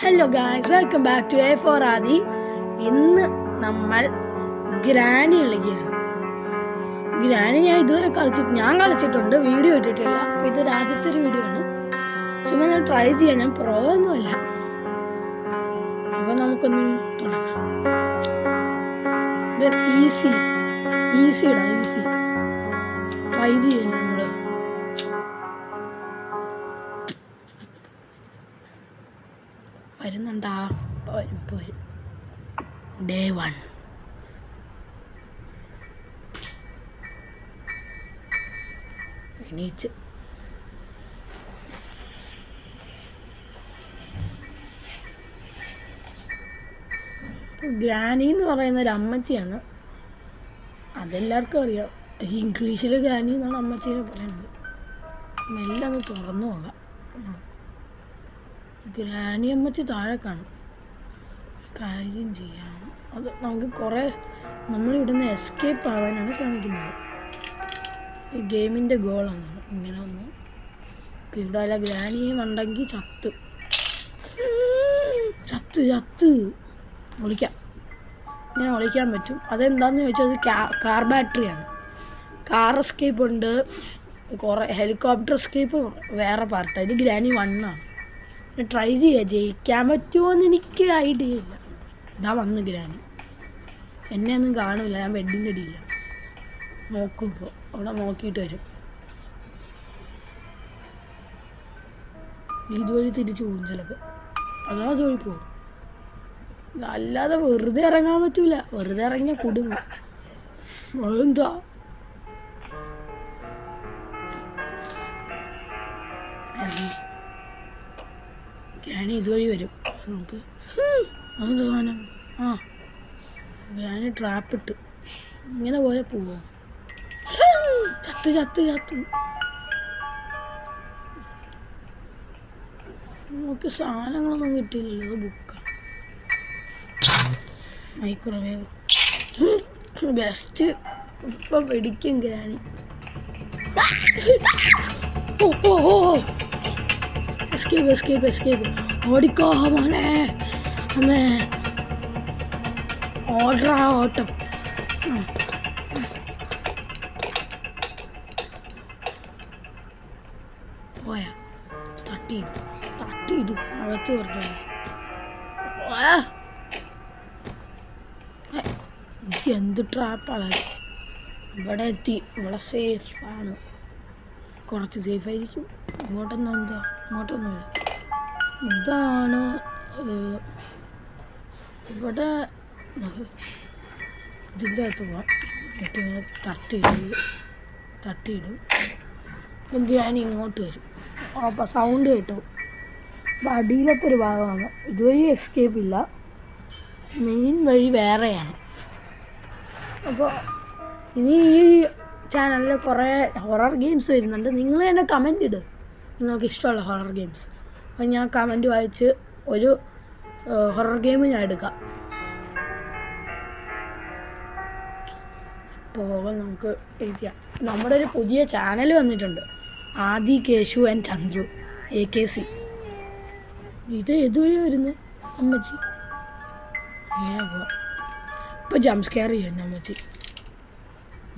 Hello guys, welcome back to A for Aadhi. ഇന്ന് നമ്മൾ granny കളിക്കുകയാണ്. ഗ്രാനി ഞാൻ കളിച്ചിട്ടുണ്ട്, വീഡിയോ ഇട്ടിട്ടില്ല. അപ്പോൾ ഇതൊരു ആദ്യത്തെ ഒരു വീഡിയോ ആണ്. ചുമ്മാ ഞാൻ ട്രൈ ചെയ്യാം, ഞാൻ പ്രോ ഒന്നുമല്ല. അപ്പോൾ നമുക്കൊന്ന് തുടങ്ങാം. ഈസി ട്രൈ ചെയ്യാം നമ്മൾ. വരുന്നുണ്ടാ വരും. ഡേ 1 എണീച്ച് ഗ്രാനി എന്ന് പറയുന്ന ഒരു അമ്മച്ചിയാണ്. അതെല്ലാവർക്കും അറിയാം. ഇംഗ്ലീഷിൽ ഗ്രാനി എന്നാണ് അമ്മച്ചീനെ പറയുന്നത്. മെല്ലെ ഒന്ന് തുറന്നു പോകാം. ഗ്രാനി അമ്മച്ചി താഴെ കാണും. കാര്യം ചെയ്യാം, അത് നമുക്ക് കുറേ നമ്മളിവിടുന്ന് എസ്കേപ്പ് ആവാനാണ് ശ്രമിക്കുന്നത്. ഈ ഗെയിമിൻ്റെ ഗോളാണ് ഇങ്ങനെ ഒന്ന്. ഇവിടെ അല്ല, ഗ്രാനിയും ഉണ്ടെങ്കിൽ ചത്ത് ഒളിക്കാം. ഇങ്ങനെ ഒളിക്കാൻ പറ്റും. അതെന്താണെന്ന് ചോദിച്ചാൽ കാർ ബാറ്ററിയാണ്. കാർ എസ്കേപ്പ് ഉണ്ട്, കുറേ ഹെലികോപ്റ്റർ എസ്കേപ്പ് വേറെ പാർട്ടാണ്. ഇത് ഗ്രാനി 1 ആണ്. ട്രൈ ചെയ്യുക, ജയിക്കാൻ പറ്റുമോ എന്ന് എനിക്ക് ഐഡിയ ഇല്ല. ഇതാ വന്ന് ഗ്രാനി. എന്നെ ഒന്നും കാണില്ല, ഞാൻ ബെഡിൻ്റെ അടിയില്ല. നോക്കൂ, ഇപ്പോൾ അവിടെ നോക്കിയിട്ട് വരും. ഇതുവഴി തിരിച്ചു പോകും ചിലപ്പോൾ. അതുവഴി പോകും. അല്ലാതെ വെറുതെ ഇറങ്ങാൻ പറ്റൂല. വെറുതെ ഇറങ്ങിയാൽ കുടുങ്ങും. എന്താ ഗ്രാനി ഇതുവഴി വരും. നമുക്ക് അതെന്താ സാധനം? ഗ്രാനി ട്രാപ്പിട്ട് ഇങ്ങനെ പോയാൽ പോവോ? ചത്ത് നമുക്ക് സാധനങ്ങളൊന്നും കിട്ടിയില്ലല്ലോ. അത് ബുക്കാണ്. Microwave best. ഇപ്പം പിടിക്കും ഗ്രാനി. എസ്കേപ്പ് ഓടിക്കോ മോനെ. ഓട്ടം. പോയാ തട്ടിയിടും അകത്ത് പറഞ്ഞു. എന്ത് ട്രാപ്പാണ്. ഇവിടെ എത്തി. ഇവിടെ സേഫാണ്. കുറച്ച് സേഫായിരിക്കും. ഇങ്ങോട്ടൊന്നുമില്ല. ഇതാണ് ഇവിടെ. ഇതിൻ്റെ അകത്ത് പോവാം. ഇങ്ങനെ തട്ടിയിടും. അപ്പം ഗ്രാനി ഇങ്ങോട്ട് വരും. അപ്പം സൗണ്ട് കേട്ടു. അപ്പം അടിയിലത്തെ ഒരു ഭാഗമാണ്. ഇതുവഴി എസ്കേപ്പ് ഇല്ല. മെയിൻ വഴി വേറെയാണ്. അപ്പോൾ ഇനി ഈ ചാനലിൽ കുറേ ഹൊറർ ഗെയിംസ് വരുന്നുണ്ട്. നിങ്ങൾ തന്നെ കമൻറ്റ് ഇടുക, നിങ്ങൾക്ക് ഇഷ്ടമുള്ള ഹൊറർ ഗെയിംസ്. അപ്പം ഞാൻ കമൻറ്റ് വായിച്ച് ഒരു ഹൊറർ ഗെയിം ഞാൻ എടുക്കാം. അപ്പോൾ നമുക്ക് എഴുതിയാൽ നമ്മുടെ ഒരു പുതിയ ചാനൽ വന്നിട്ടുണ്ട്. ആദി, കേശു ആൻഡ് ചന്ദ്രു AKC. ഇത് എതുവഴി വരുന്നത്? അമ്മച്ചി അങ്ങനെ പോവാം. ഇപ്പോൾ ജംപ് സ്കെയർ ചെയ്യും അമ്മച്ചി.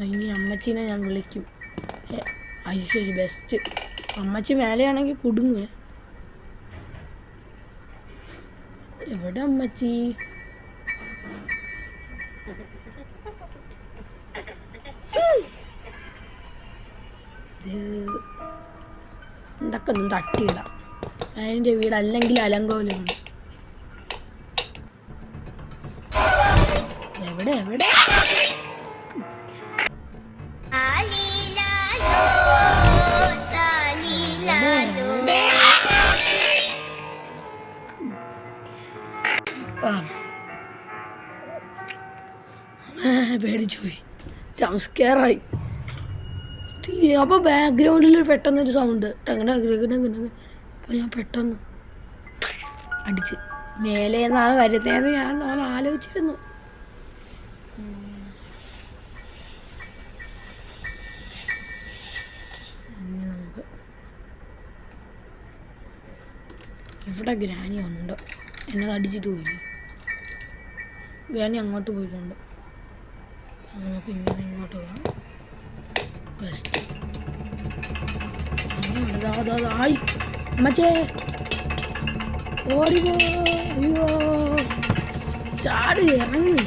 ഇനി അമ്മച്ചീനെ ഞാൻ വിളിക്കും. അത് ശരി, ബെസ്റ്റ്. അമ്മച്ചി മേലെയാണെങ്കിൽ കുടുങ്ങുക. എവിടെ അമ്മച്ചി? ഇതൊക്കെ ഒന്നും തട്ടിയിടാം. അതിൻ്റെ വീട് അല്ലെങ്കിൽ അലങ്കോലമാണ്. എവിടെ പേടിച്ചുപോയി. സംസ്കാരമായി. അപ്പോൾ ബാക്ക്ഗ്രൗണ്ടിൽ പെട്ടെന്നൊരു സൗണ്ട്. അപ്പോൾ ഞാൻ പെട്ടെന്ന് അടിച്ച് മേലെ നിന്നാണ് വരുന്നതെന്ന് ഞാൻ ആലോചിച്ചിരുന്നു. നമുക്ക് ഇവിടെ ഗ്രാനി ഉണ്ട്. എന്നെ കടിച്ചിട്ട് പോയില്ലേ. ഗ്രാനി അങ്ങോട്ട് പോയിട്ടുണ്ട്. നമുക്ക് ഇങ്ങനെ ഇങ്ങോട്ട് പോകാം. ബെസ്റ്റ് ആയി അമ്മച്ചേ ഓടിപ്പോ. അയ്യോ ചാടി ഇറങ്ങി.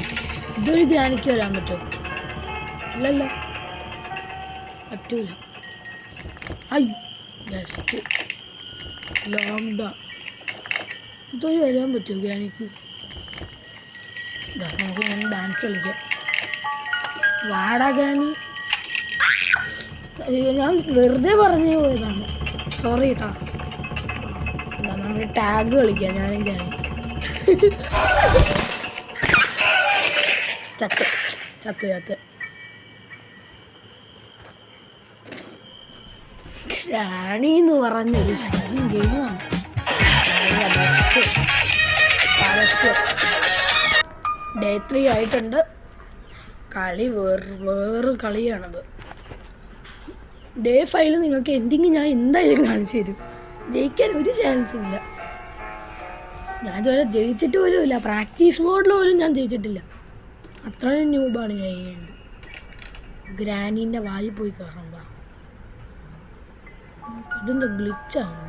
ഇതൊരു ഗ്രാനിക്ക് വരാൻ പറ്റുമോ? ഇല്ലല്ലോ, പറ്റൂല. ഐ ബെസ്റ്റ് ലോങ്ഡ. ഇതൊരു വരാൻ പറ്റുമോ ഗ്രാനിക്ക്? നമുക്ക് ഞാൻ ഡാൻസ് കളിക്കാം. വാടാ ഗ്രാനി. ഞാൻ വെറുതെ പറഞ്ഞു പോയതാണ്, സോറി കേട്ടോ. എന്താ നമ്മൾ ടാഗ് കളിക്കാം ഞാനും ഗ്രാനി. ചത്ത് ചത്ത് ചത്ത്. ഗ്രാനി എന്ന് പറഞ്ഞൊരു സീൻ ഗെയിമാണ്. ഡേ 3 ആയിട്ടുണ്ട്. കളി വേറെ കളിയാണത്. ഡേ 5 നിങ്ങൾക്ക് എൻഡിങ് ഞാൻ എന്തായാലും കാണിച്ചു തരും. ജയിക്കാൻ ഒരു ചാൻസും ഇല്ല. ഞാൻ ഇതുവരെ ജയിച്ചിട്ട് പോലും ഇല്ല. പ്രാക്ടീസ് മോഡിൽ പോലും ഞാൻ ജയിച്ചിട്ടില്ല. അത്രയും ന്യൂബാണ് ഞാൻ ചെയ്യുന്നത്. ഗ്രാനീൻ്റെ വായി പോയി കയറണ്ട. ഇതെന്താ ഗ്ലിച്ചാണ്.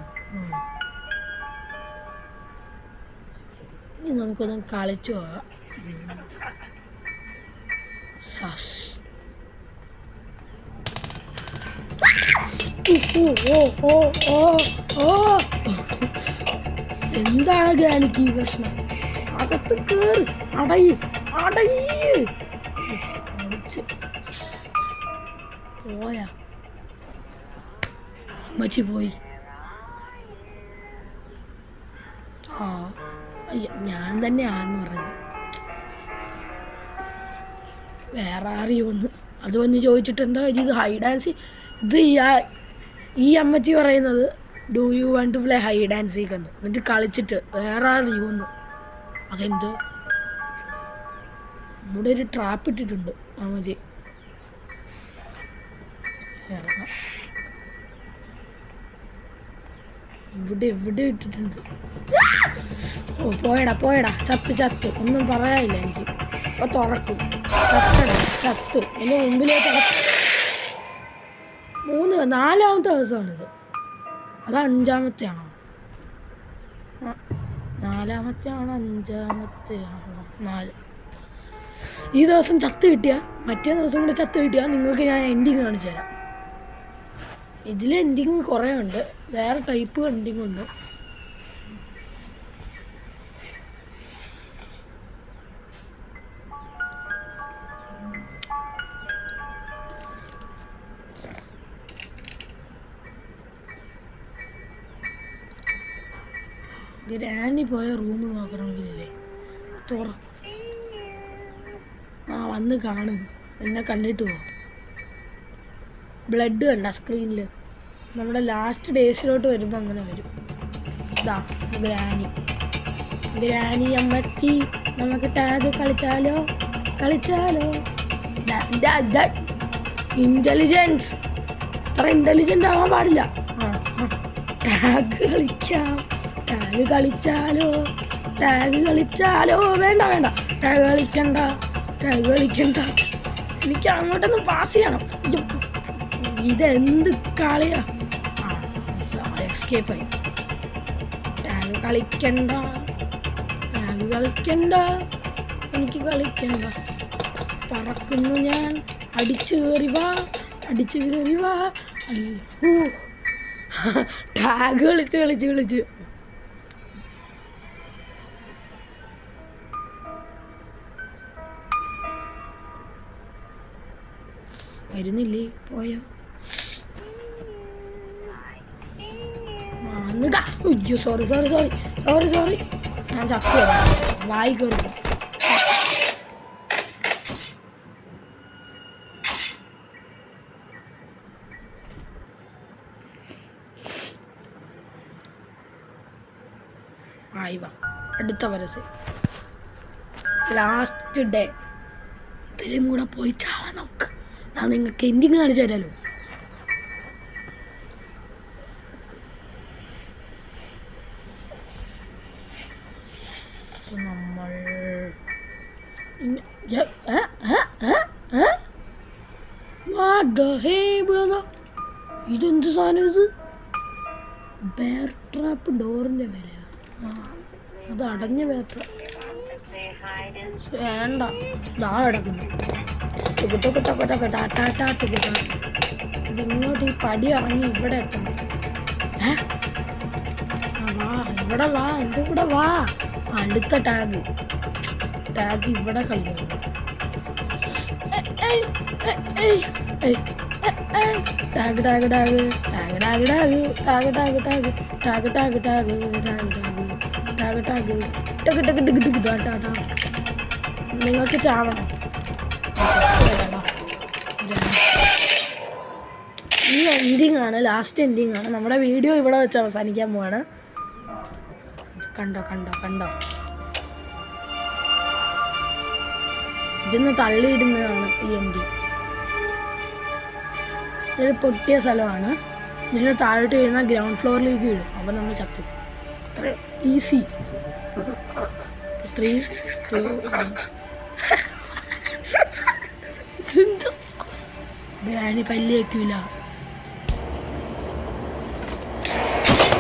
ഇനി നമുക്കൊന്ന് കളിച്ചു പോകാം. സസ് എന്താണ് ഗ്രാനിക്ക് ഈ പ്രശ്നം? അകത്ത് കേറി അടയി പോയാ അമ്മച്ചി പോയി. ഞാൻ തന്നെയാണെന്ന് പറഞ്ഞു. വേറെ അറിയുമെന്ന് അത് വന്ന് ചോദിച്ചിട്ടുണ്ടോ ഇത് ഹൈഡ് ആൻഡ് സീക്ക്. ഇത് ഈ അമ്മച്ചി പറയുന്നത് do you want to play hide and seek എന്ന്. എന്നിട്ട് കളിച്ചിട്ട് വേറെ അറിയുമെന്ന്. അതെന്ത്? ഇവിടെ ഒരു ട്രാപ്പ് ഇട്ടിട്ടുണ്ട് അമ്മച്ചി. ഇറങ്ങാം. ഇവിടെ ഇട്ടിട്ടുണ്ട്. ഓ പോയടാ ചത്ത് ഒന്നും പറയാനില്ല എനിക്ക്. അപ്പൊ തുറക്കും. ചത്ത് എൻ്റെ മുമ്പിലേക്ക് 4-ാമത്തെ ദിവസമാണിത്. അത് 5-ാമത്തെ ആണോ? 4-ാമത്തെ ആണോ 5-ാമത്തെ ആണോ? 4. ഈ ദിവസം ചത്ത് കിട്ടിയാൽ മറ്റേ ദിവസം കൂടെ ചത്ത് കിട്ടിയാൽ നിങ്ങൾക്ക് ഞാൻ എൻഡിങ് കാണിച്ചു തരാം. ഇതിൽ എൻഡിങ് കുറേ ഉണ്ട്. വേറെ ടൈപ്പ് എൻഡിങ് ഉണ്ട്. ഗ്രാനി പോയ റൂം നോക്കണമെങ്കിലേ വന്ന് കാണും. എന്നെ കണ്ടിട്ട് പോ. ബ്ലഡ് കണ്ട സ്ക്രീനിൽ. നമ്മുടെ ലാസ്റ്റ് ഡേയ്സിലോട്ട് വരുമ്പോൾ അങ്ങനെ വരും. ഇതാ ഗ്രാനി അമ്മച്ചി. നമുക്ക് ടാഗ് കളിച്ചാലോ? ഇൻ്റലിജൻസ്. അത്ര ഇൻ്റലിജൻ്റ് ആവാൻ പാടില്ല. ടാഗ് കളിച്ചാലോ? വേണ്ട ടാഗ് കളിക്കണ്ട. എനിക്ക് അങ്ങോട്ടൊന്ന് പാസ് ചെയ്യണം. ഇതെന്ത് കളിയാ? എസ്കേപ്പായി. ടാഗ് കളിക്കണ്ട. എനിക്ക് കളിക്കണ്ട. പറക്കുന്നു ഞാൻ. അടിച്ചു കയറി വാ. ടാഗ് കളിച്ച് വരുന്നില്ലേ? പോയോ? അയ്യോ സോറി ഞാൻ ചത്തു. വായി കയറി. അടുത്ത വരസ് ലാസ്റ്റ് ഡേ. ഇതിലും കൂടെ പോയി ചാവാൻ നോക്ക്. ഞാൻ നിങ്ങൾക്ക് എൻഡിങ് കാണിച്ചു തരാമല്ലോ. നമ്മൾ ഇതെന്ത് സാധനം ഇത്? ബെയർ ട്രാപ്പ് ഡോറിന്റെ വില. അത് അടഞ്ഞ ബെയർ ട്രാപ്പ് വേണ്ട. ദാ കിടക്കുന്നു. ഇതിങ്ങോട്ട് ഈ പടി ഇറങ്ങി ഇവിടെ എത്തണം. വാ ഇവിടെ വാ, എൻ്റെ കൂടെ വാ. അടുത്ത ടാഗ് ഇവിടെ കളിക്കണം. Tag tag tag tag tag tag tag tag tag tag tag tag tag tag ടക്ക് ടക്ക് ടിക്ക് ടിക്ക് ടാ. നിങ്ങൾക്ക് ചാവണം. ഈ എൻഡിങ് ആണ്, ലാസ്റ്റ് എൻഡിങ് ആണ്. നമ്മുടെ വീഡിയോ ഇവിടെ വെച്ച് അവസാനിക്കാൻ പോവാണ്. കണ്ടോ കണ്ടോ കണ്ടോ, ഇതിന്ന് തള്ളിയിടുന്നതാണ് ഈ എൻഡിങ്. ഇതൊരു പൊട്ടിയ സ്ഥലമാണ്. ഇതിന് താഴോട്ട് വീഴുന്ന ഗ്രൗണ്ട് ഫ്ലോറിലേക്ക് വീഴും. അപ്പം നമ്മൾ ചത്തു. അത്ര ഈസി. 3, 2, 1. ഗ്രാനി പല്ലി വയ്ക്കൂല.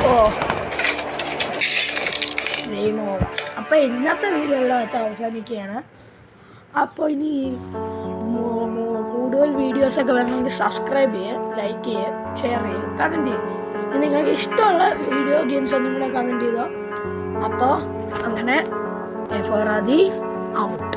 ഓ ഗെയിം ഓവർ. അപ്പോൾ ഇന്നത്തെ വീഡിയോ ഇവിടെ വെച്ച് അവസാനിക്കുകയാണ്. അപ്പോൾ ഇനി കൂടുതൽ വീഡിയോസൊക്കെ വരണമെങ്കിൽ സബ്സ്ക്രൈബ് ചെയ്യുക, ലൈക്ക് ചെയ്യുക, ഷെയർ ചെയ്യുക, കമൻറ്റ് ചെയ്യുക. നിങ്ങൾക്ക് ഇഷ്ടമുള്ള വീഡിയോ ഗെയിംസ് ഒന്നും കൂടെ കമൻറ്റ് ചെയ്തോ. അപ്പോൾ അങ്ങനെ ഫോർ ആദി ഔട്ട്.